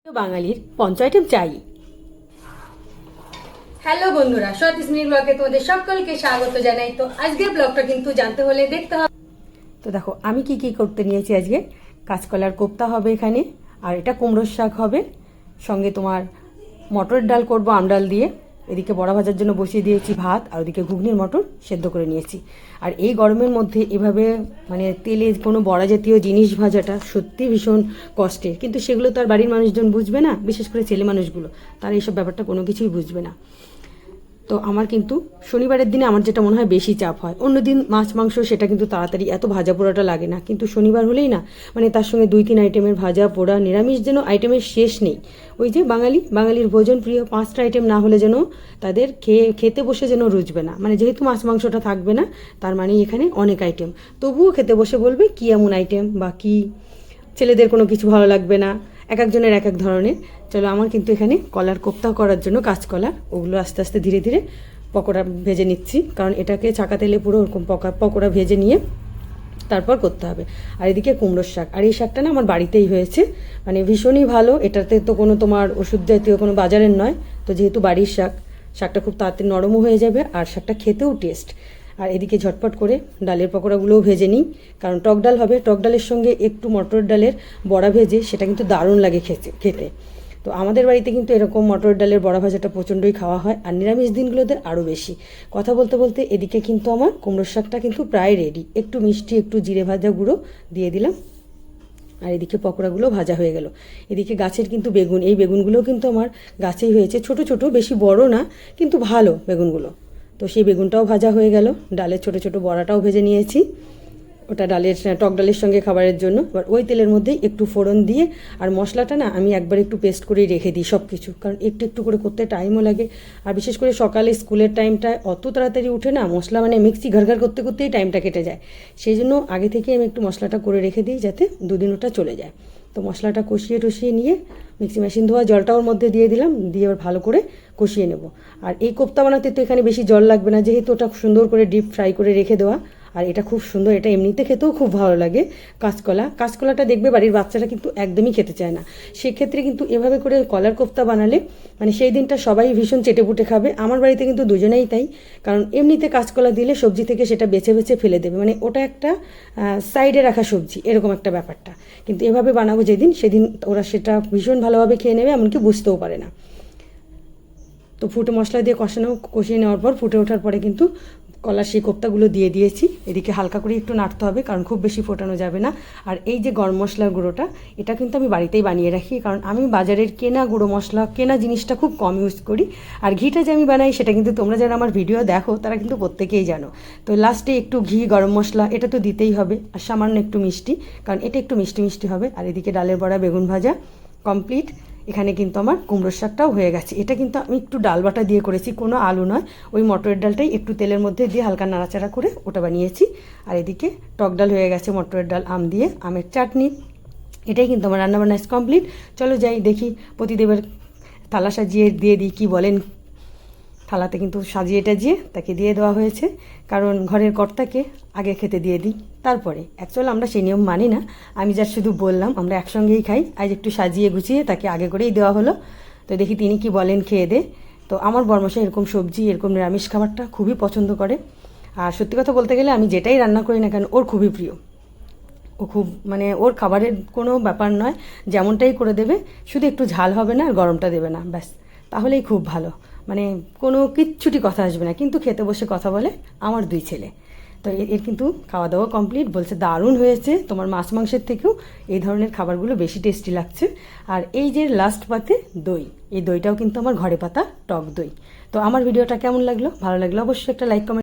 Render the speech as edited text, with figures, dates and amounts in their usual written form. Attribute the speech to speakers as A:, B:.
A: বাঙালির পঞ্চায়েতের চাই। হ্যালো বন্ধুরা, ৩৭ মিনিট ব্লগে তোমাদের সকলকে স্বাগত জানাই। তো আজকের ব্লগটা কিন্তু জানতে হলে দেখতে হবে। তো দেখো আমি কি কি করতে নিয়েছি আজকে। কাঁচকলার কোপ্তা হবে এখানে, আর এটা কুমড়োর শাক হবে, সঙ্গে তোমার মটরের ডাল করব আমডাল দিয়ে। এদিকে বড়া ভাজার জন্য বসিয়ে দিয়েছি ভাত, আর ওদিকে ঘুগনির মটর সেদ্ধ করে নিয়েছি। আর এই গরমের মধ্যে এভাবে মানে তেলে কোনো বড়া জাতীয় জিনিস ভাজাটা সত্যি ভীষণ কষ্টের, কিন্তু সেগুলো তো আর বাড়ির মানুষজন বুঝবে না, বিশেষ করে ছেলে মানুষগুলো তারা এইসব ব্যাপারটা কোনো কিছুই বুঝবে না। তো আমার কিন্তু শনিবারের দিনে আমার যেটা মনে হয় বেশি চাপ হয়। অন্য দিন মাছ মাংস সেটা কিন্তু তাড়াতাড়ি এত ভাজা পোড়াটা লাগে না, কিন্তু শনিবার হলেই না মানে তার সঙ্গে 2-3 আইটেমের ভাজা পোড়া নিরামিষ যেন আইটেমের শেষ নেই। ওই যে বাঙালির ভোজন প্রিয় 5টা আইটেম না হলে যেন তাদের খেতে বসে যেন রুচবে না। মানে যেহেতু মাছ মাংসটা থাকবে না, তার মানে এখানে অনেক আইটেম, তবুও খেতে বসে বলবে কি এমন আইটেম বা কি, ছেলেদের কোনো কিছু ভালো লাগবে না, এক একজনের এক এক ধরনের। চলো, আমার কিন্তু এখানে কলার কোপ্তা করার জন্য কাঁচকলা ওগুলো আস্তে আস্তে ধীরে ধীরে পকোড়া ভেজে নিচ্ছি, কারণ এটাকে চাকা তেলে পুরো ওরকম পকোড়া ভেজে নিয়ে তারপর করতে হবে। আর এদিকে কুমড়োর শাক, আর এই শাকটা না আমার বাড়িতেই হয়েছে, মানে ভীষণই ভালো। এটাতে তো কোনো তোমার ওষুধ জাতীয় কোনো বাজারের নয়, তো যেহেতু বাড়ির শাক, শাকটা খুব তাড়াতাড়ি নরমও হয়ে যাবে, আর শাকটা খেতেও টেস্ট। আর এদিকে ঝটপট করে ডালের পকোড়াগুলোও ভেজে নিই, কারণ টক ডাল হবে, টক ডালের সঙ্গে একটু মটর ডালের বড়া ভেজে সেটা কিন্তু দারুণ লাগে খেতে। তো আমাদের বাড়িতে কিন্তু এরকম মটর ডালের বড়া ভাজাটা প্রচণ্ডই খাওয়া হয়, আর নিরামিষ দিনগুলোতে আরও বেশি। কথা বলতে বলতে এদিকে কিন্তু আমার কুমড়োর শাকটা কিন্তু প্রায় রেডি। একটু মিষ্টি, একটু জিরে ভাজা গুঁড়ো দিয়ে দিলাম, আর এদিকে পকোড়াগুলো ভাজা হয়ে গেল। এদিকে গাছের কিন্তু বেগুন, এই বেগুনগুলোও কিন্তু আমার গাছেই হয়েছে, ছোট ছোট, বেশি বড় না, কিন্তু ভালো বেগুনগুলো। তো সেই বেগুনটাও ভাজা হয়ে গেল, ডালের ছোট ছোট বড়াটাও ভেজে নিয়েছি, ওটা ডালের টক ডালের সঙ্গে খাবারের জন্য। এবার ওই তেলের মধ্যেই একটু ফোড়ন দিয়ে, আর মশলাটা না আমি একবার একটু পেস্ট করেই রেখে দিই সব কিছু, কারণ একটু একটু করে করতে টাইমও লাগে। আর বিশেষ করে সকালে স্কুলের টাইমটায় অত তাড়াতাড়ি উঠে না মশলা মানে মিক্সি ঘাড় করতে করতেই টাইমটা কেটে যায়। সেই জন্য আগে থেকে আমি একটু মশলাটা করে রেখে দিই, যাতে দুদিন ওটা চলে যায়। তো মশলাটা কষিয়ে টষিয়ে নিয়ে মিক্সি মেশিন ধোয়া জলটা ওর মধ্যে দিয়ে দিলাম, দিয়ে ওর ভালো করে কষিয়ে নেব। আর এই কোপ্তা বানাতে তো এখানে বেশি জল লাগবে না, যেহেতু ওটা সুন্দর করে ডিপ ফ্রাই করে রেখে দেওয়া। আর এটা খুব সুন্দর, এটা এমনিতে খেতেও খুব ভালো লাগে। কাঁচকলাটা দেখবে বাড়ির বাচ্চারা কিন্তু একদমই খেতে চায় না, সেক্ষেত্রে কিন্তু এভাবে করে কলার কোপ্তা বানালে মানে সেই দিনটা সবাই ভীষণ চেটেপুটে খাবে। আমার বাড়িতে কিন্তু দুজনেই তাই, কারণ এমনিতে কাঁচকলা দিলে সবজি থেকে সেটা বেছে বেছে ফেলে দেবে, মানে ওটা একটা সাইডে রাখা সবজি এরকম একটা ব্যাপারটা। কিন্তু এভাবে বানাবো যেদিন, সেদিন ওরা সেটা ভীষণ ভালোভাবে খেয়ে নেবে, এমনকি বুঝতেও পারে না। তো মশলা দিয়ে কষিয়ে নেওয়ার পর ফুটে ওঠার পরে কিন্তু কলার সেই কোপ্তাগুলো দিয়ে দিয়েছি। এদিকে হালকা করে একটু নাড়তে হবে, কারণ খুব বেশি ফোটানো যাবে না। আর এই যে গরম মশলার গুঁড়োটা, এটা কিন্তু আমি বাড়িতেই বানিয়ে রাখি, কারণ আমি বাজারের কেনা গুঁড়ো মশলা, কেনা জিনিসটা খুব কম ইউজ করি। আর ঘিটা যে আমি বানাই সেটা কিন্তু তোমরা যারা আমার ভিডিও দেখো তারা কিন্তু প্রত্যেকেই জানো। তো লাস্টে একটু ঘি, গরম মশলা এটা তো দিতেই হবে, আর সামান্য একটু মিষ্টি, কারণ এটা একটু মিষ্টি মিষ্টি হবে। আর এদিকে ডালের বড়া, বেগুন ভাজা কমপ্লিট। এখানে কিন্তু আমার কুমড়োর শাকটাও হয়ে গেছে। এটা কিন্তু আমি একটু ডাল বাটা দিয়ে করেছি, কোনো আলু নয়, ওই মটরের ডালটাই একটু তেলের মধ্যে দিয়ে হালকা নাড়াচাড়া করে ওটা বানিয়েছি। আর এদিকে টক ডাল হয়ে গেছে, মটরের ডাল, আম দিয়ে আমের চাটনি। এটাই কিন্তু আমার রান্নাবান্না কমপ্লিট। চলো যাই দেখি প্রতিদেবের থালা সাজিয়ে দিয়ে দিই, কি বলেন। থালাতে কিন্তু সাজিয়ে টাজিয়ে তাকে দিয়ে দেওয়া হয়েছে, কারণ ঘরের কর্তাকে আগে খেতে দিয়ে দিই তারপরে। অ্যাকচুয়ালি আমরা সেই নিয়ম মানি না, আমি যা শুধু বললাম, আমরা একসঙ্গেই খাই। আজ একটু সাজিয়ে গুছিয়ে তাকে আগে করেই দেওয়া হলো। তো দেখি তিনি কি বলেন খেয়ে দে। তো আমার বরমশাই এরকম সবজি, এরকম নিরামিষ খাবারটা খুবই পছন্দ করে। আর সত্যি কথা বলতে গেলে আমি যেটাই রান্না করি না কেন ওর খুবই প্রিয়। ও খুব মানে ওর খাবারের কোনো ব্যাপার নয়, যেমনটাই করে দেবে, শুধু একটু ঝাল হবে না আর গরমটা দেবে না, ব্যাস, তাহলেই খুব ভালো। মানে কোনো কিচ্ছুটি কথা আসবে না, কিন্তু খেতে বসে কথা বলে আমার 2 ছেলে। তো এর কিন্তু খাওয়া দাওয়া কমপ্লিট, বলছে দারুণ হয়েছে, তোমার মাছ মাংসের থেকেও এই ধরনের খাবারগুলো বেশি টেস্টি লাগছে। আর এই যে লাস্ট পাতে দই, এই দইটাও কিন্তু আমার ঘরে পাতা টক দই। তো আমার ভিডিওটা কেমন লাগলো, ভালো লাগলো অবশ্যই একটা লাইক কমেন্ট